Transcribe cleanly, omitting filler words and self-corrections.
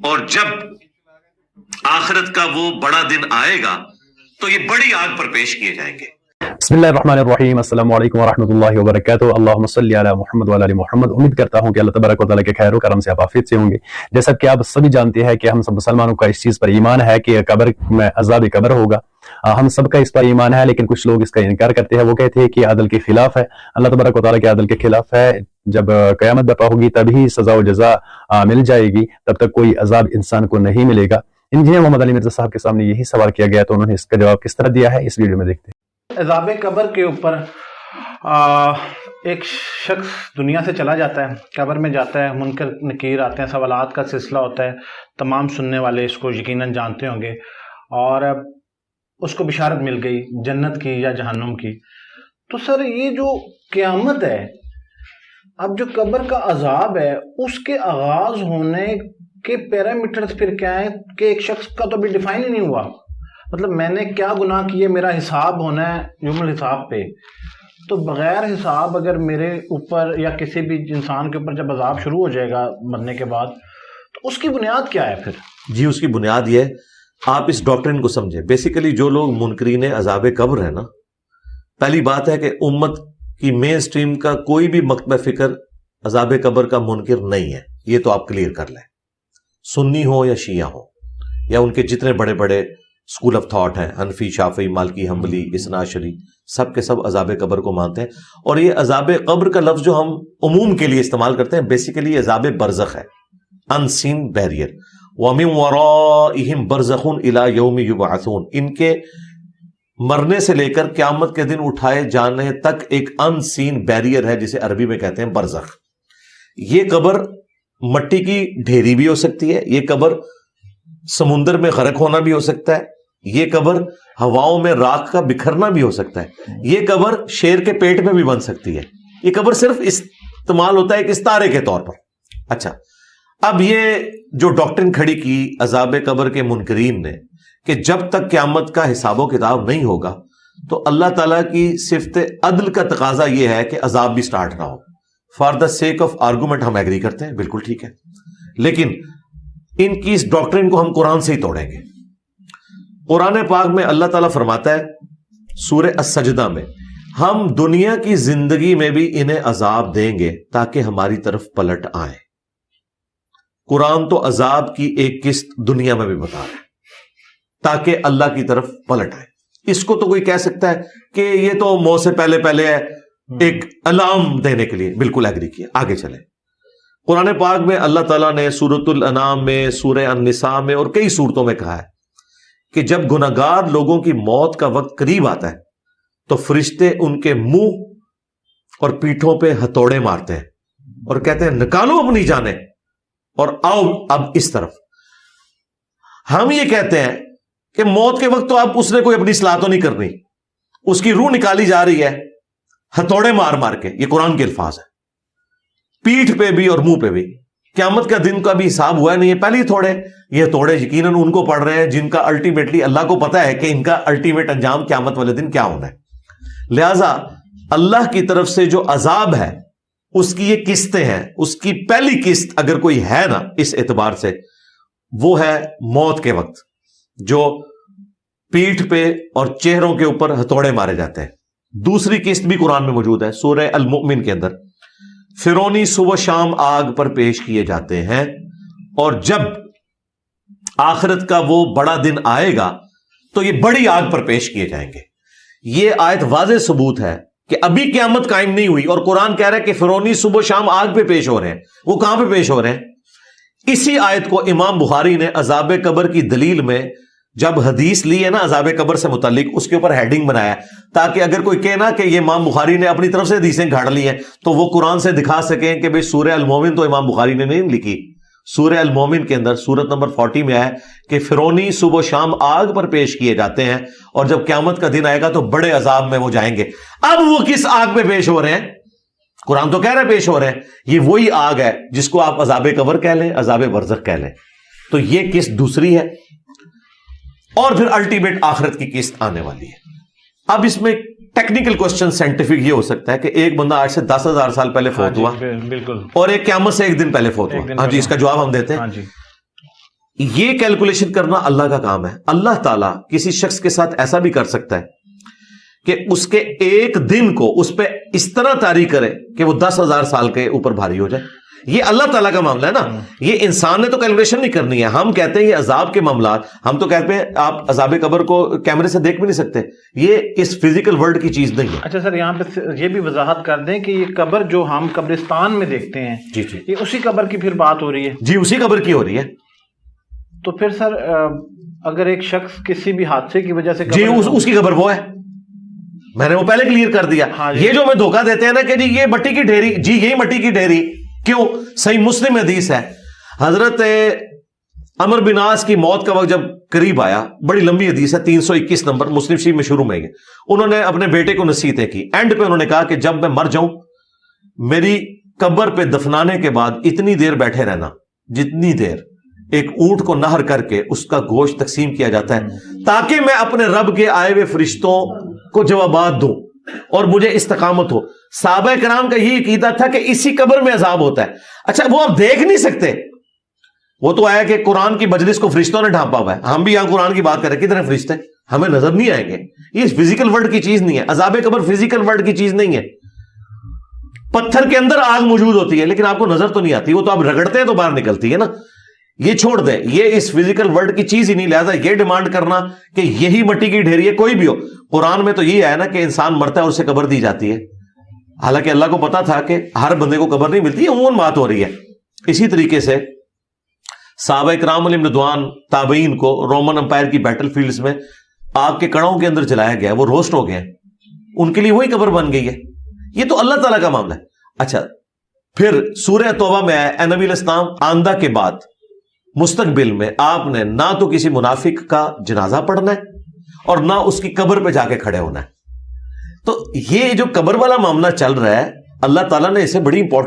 اور جب آخرت کا وہ بڑا دن آئے گا تو یہ بڑی آگ پر پیش کیے جائیں گے۔ بسم اللہ الرحمن الرحیم، السلام علیکم ورحمۃ اللہ وبرکاتہ۔ اللہم صلی علی محمد وعلی آل محمد۔ امید کرتا ہوں کہ اللہ تبارک و تعالیٰ کے خیر و کرم سے آپ عافیت سے ہوں گے۔ جیسا کہ آپ سبھی جانتے ہیں کہ ہم سب مسلمانوں کا اس چیز پر ایمان ہے کہ قبر میں عذاب قبر ہوگا، ہم سب کا اس پر ایمان ہے، لیکن کچھ لوگ اس کا انکار کرتے ہیں۔ وہ کہتے ہیں کہ عدل کے خلاف ہے، اللہ تبارک و تعالیٰ کے عدل کے خلاف ہے۔ جب قیامت برپا ہوگی تبھی سزا و جزا مل جائے گی، تب تک کوئی عذاب انسان کو نہیں ملے گا۔ انجینئر محمد علی مرزا صاحب کے سامنے یہی سوال کیا گیا تو انہوں نے اس کا جواب کس طرح دیا ہے، اس ویڈیو میں دیکھتے ہیں۔ عذاب قبر کے اوپر ایک شخص دنیا سے چلا جاتا ہے، قبر میں جاتا ہے، منکر نکیر آتے ہیں، سوالات کا سلسلہ ہوتا ہے، تمام سننے والے اس کو یقیناً جانتے ہوں گے، اور اس کو بشارت مل گئی جنت کی یا جہنم کی۔ تو سر یہ جو قیامت ہے، اب جو قبر کا عذاب ہے، اس کے آغاز ہونے کے پیرامیٹرز پھر کیا ہیں کہ ایک شخص کا تو ابھی ڈیفائن ہی نہیں ہوا، مطلب میں نے کیا گناہ کیے، میرا حساب ہونا ہے یوم الحساب پہ، تو بغیر حساب اگر میرے اوپر یا کسی بھی انسان کے اوپر جب عذاب شروع ہو جائے گا مرنے کے بعد، تو اس کی بنیاد کیا ہے پھر؟ جی اس کی بنیاد یہ ہے، آپ اس ڈاکٹرن کو سمجھیں۔ بیسیکلی جو لوگ منکرین عذاب قبر ہیں نا، پہلی بات ہے کہ امت کی مین سٹریم کا کوئی بھی مکتبہ فکر عذاب قبر کا منکر نہیں ہے، یہ تو آپ کلیئر کر لیں، سنی ہو یا شیعہ ہو یا ان کے جتنے بڑے بڑے اسکول آف تھاٹ ہیں، حنفی، شافعی، مالکی، حنبلی، اثنا عشری، سب کے سب عذاب قبر کو مانتے ہیں۔ اور یہ عذاب قبر کا لفظ جو ہم عموم کے لیے استعمال کرتے ہیں، بیسیکلی عذاب برزخ ہے، ان سین بیریئر۔ وَمِن وَرَائِهِمْ بَرْزَخٌ إِلَى يَوْمِ يُبْعَثُونَ، ان کے مرنے سے لے کر قیامت کے دن اٹھائے جانے تک ایک ان سین بیریئر ہے، جسے عربی میں کہتے ہیں برزخ۔ یہ قبر مٹی کی ڈھیری بھی ہو سکتی ہے، یہ قبر سمندر میں غرق ہونا بھی ہو سکتا ہے، یہ قبر ہواؤں میں راکھ کا بکھرنا بھی ہو سکتا ہے، یہ قبر شیر کے پیٹ میں بھی بن سکتی ہے، یہ قبر صرف استعمال ہوتا ہے ایک استارے کے طور پر۔ اچھا، اب یہ جو ڈاکٹرن کھڑی کی عذاب قبر کے منکرین نے کہ جب تک قیامت کا حساب و کتاب نہیں ہوگا تو اللہ تعالیٰ کی صفت عدل کا تقاضا یہ ہے کہ عذاب بھی سٹارٹ نہ ہو۔ For the sake of argument ہم ایگری کرتے ہیں، بالکل ٹھیک ہے، لیکن ان کی اس ڈاکٹرن کو ہم قرآن سے ہی توڑیں گے۔ قرآن پاک میں اللہ تعالیٰ فرماتا ہے سورہ السجدہ میں، ہم دنیا کی زندگی میں بھی انہیں عذاب دیں گے تاکہ ہماری طرف پلٹ آئیں۔ قرآن تو عذاب کی ایک قسط دنیا میں بھی بتا رہا ہے تاکہ اللہ کی طرف پلٹ آئے۔ اس کو تو کوئی کہہ سکتا ہے کہ یہ تو موت سے پہلے پہلے ہے، ایک الارم دینے کے لیے، بالکل ایگری کیا۔ آگے چلیں، قرآن پاک میں اللہ تعالیٰ نے سورۃ الانعام میں، سورہ النساء میں اور کئی سورتوں میں کہا ہے کہ جب گناہگار لوگوں کی موت کا وقت قریب آتا ہے تو فرشتے ان کے منہ اور پیٹھوں پہ ہتھوڑے مارتے ہیں اور کہتے ہیں نکالو اپنی جانیں اور آؤ اب اس طرف۔ ہم یہ کہتے ہیں کہ موت کے وقت تو اب اس نے کوئی اپنی اصلاح تو نہیں کرنی، اس کی روح نکالی جا رہی ہے ہتھوڑے مار مار کے، یہ قرآن کے الفاظ ہیں، پیٹھ پہ بھی اور منہ پہ بھی۔ قیامت کا دن کا بھی حساب ہوا نہیں ہے، پہلے تھوڑے یہ توڑے یقیناً ان کو پڑھ رہے ہیں جن کا الٹیمیٹلی اللہ کو پتا ہے کہ ان کا الٹیمیٹ انجام قیامت والے دن کیا ہونا ہے۔ لہذا اللہ کی طرف سے جو عذاب ہے اس کی یہ قسطیں ہیں، اس کی پہلی قسط اگر کوئی ہے نا اس اعتبار سے، وہ ہے موت کے وقت جو پیٹھ پہ اور چہروں کے اوپر ہتھوڑے مارے جاتے ہیں۔ دوسری قسط بھی قرآن میں موجود ہے، سورہ المؤمن کے اندر، فرعونی صبح شام آگ پر پیش کیے جاتے ہیں، اور جب آخرت کا وہ بڑا دن آئے گا تو یہ بڑی آگ پر پیش کیے جائیں گے۔ یہ آیت واضح ثبوت ہے کہ ابھی قیامت قائم نہیں ہوئی اور قرآن کہہ رہا ہے کہ فرعونی صبح شام آگ پہ پیش ہو رہے ہیں۔ وہ کہاں پہ پیش ہو رہے ہیں؟ اسی آیت کو امام بخاری نے عذاب قبر کی دلیل میں جب حدیث لی ہے نا عذاب قبر سے متعلق، اس کے اوپر ہیڈنگ بنایا تاکہ اگر کوئی کہنا کہ یہ امام بخاری نے اپنی طرف سے حدیثیں گھاڑ لی ہیں تو وہ قرآن سے دکھا سکیں کہ بھئی سورہ المومن تو امام بخاری نے نہیں لکھی۔ سورہ المومن کے اندر سورت نمبر 40 میں ہے کہ فرعونی صبح و شام آگ پر پیش کیے جاتے ہیں اور جب قیامت کا دن آئے گا تو بڑے عذاب میں وہ جائیں گے۔ اب وہ کس آگ پہ پیش ہو رہے ہیں؟ قرآن تو کہہ رہے ہیں پیش ہو رہے ہیں، یہ وہی آگ ہے جس کو آپ عذاب قبر کہہ لیں، عذاب برزخ کہہ لیں۔ تو یہ قسط دوسری ہے، اور پھر الٹیمیٹ آخرت کی قسط آنے والی ہے۔ اب اس میں ٹیکنیکل کوسچن سائنٹیفک یہ ہو سکتا ہے کہ ایک بندہ آج سے 10,000 سال پہلے فوت ہوا بالکل، اور ایک قیامت سے ایک دن پہلے فوت ہوا، ہاں جی، اس کا جواب ہم دیتے ہیں۔ یہ کیلکولیشن کرنا اللہ کا کام ہے. اللہ تعالیٰ کسی شخص کے ساتھ ایسا بھی کر سکتا ہے کہ اس کے ایک دن کو اس پہ اس طرح طاری کرے کہ وہ 10,000 سال کے اوپر بھاری ہو جائے. یہ اللہ تعالیٰ کا معاملہ ہے نا. یہ انسان نے تو کیلکولیشن نہیں کرنی ہے. ہم کہتے ہیں یہ عذاب کے معاملات, ہم تو کہتے ہیں آپ عذاب قبر کو کیمرے سے دیکھ بھی نہیں سکتے. یہ اس فزیکل ورلڈ کی چیز نہیں ہے. اچھا سر, یہاں پہ یہ بھی وضاحت کر دیں کہ یہ قبر جو ہم قبرستان میں دیکھتے ہیں, جی جی, یہ اسی قبر کی پھر بات ہو رہی ہے؟ جی اسی قبر کی ہو رہی ہے. تو پھر سر اگر ایک شخص کسی بھی حادثے کی وجہ سے, جی اس کی قبر وہ ہے, میں نے وہ پہلے کلیئر کر دیا. یہ جو ہمیں دھوکہ دیتے ہیں نا کہ جی یہ مٹی کی ڈھیری, جی یہی مٹی کی ڈھیری. کیوں؟ صحیح مسلم حدیث ہے, حضرت عمر بن عاص کی موت کا وقت جب قریب آیا, بڑی لمبی حدیث ہے, 321 نمبر مسلم شریف میں شروع میں ہے. انہوں نے اپنے بیٹے کو نصیحتیں کی. اینڈ پہ انہوں نے کہا کہ جب میں مر جاؤں میری قبر پہ دفنانے کے بعد اتنی دیر بیٹھے رہنا جتنی دیر ایک اونٹ کو نہر کر کے اس کا گوشت تقسیم کیا جاتا ہے, تاکہ میں اپنے رب کے آئے ہوئے فرشتوں کو جوابات دوں اور مجھے استقامت ہو. صحابہ کرام کا یہی عقیدہ تھا کہ اسی قبر میں عذاب ہوتا ہے. اچھا وہ آپ دیکھ نہیں سکتے, وہ تو آیا کہ قرآن کی مجلس کو فرشتوں نے ڈھانپا ہوا ہے. ہم بھی یہاں قرآن کی بات کر رہے ہیں, کدھر ہیں فرشتے؟ ہمیں نظر نہیں آئیں گے. یہ فزیکل ورلڈ کی چیز نہیں ہے. عذاب قبر فزیکل ورلڈ کی چیز نہیں ہے. پتھر کے اندر آگ موجود ہوتی ہے لیکن آپ کو نظر تو نہیں آتی, وہ تو آپ رگڑتے ہیں تو باہر نکلتی ہے نا. یہ چھوڑ دیں, یہ اس فزیکل ورلڈ کی چیز ہی نہیں. لہذا یہ ڈیمانڈ کرنا کہ یہی مٹی کی ڈھیری ہے, کوئی بھی ہو, قرآن میں تو یہ ہے نا کہ انسان مرتا ہے اور اسے قبر دی جاتی ہے. حالانکہ اللہ کو پتا تھا کہ ہر بندے کو قبر نہیں ملتی, عموماً بات ہو رہی ہے. اسی طریقے سے صحابہ کرام علیہم رضوان تابعین کو رومن امپائر کی بیٹل فیلڈز میں آگ کے کڑاؤں کے اندر جلایا گیا, وہ روسٹ ہو گئے ہیں, ان کے لیے وہی قبر بن گئی ہے. یہ تو اللہ تعالیٰ کا معاملہ ہے. اچھا پھر سورہ توبہ میں اے نبی علیہ السلام, آندہ کے بعد مستقبل میں آپ نے نہ تو کسی منافق کا جنازہ پڑھنا ہے اور نہ اس کی قبر پہ جا کے کھڑے ہونا ہے. تو یہ جو قبر والا معاملہ چل رہا ہے, اللہ تعالیٰ نے اسے بڑی امپورٹنٹ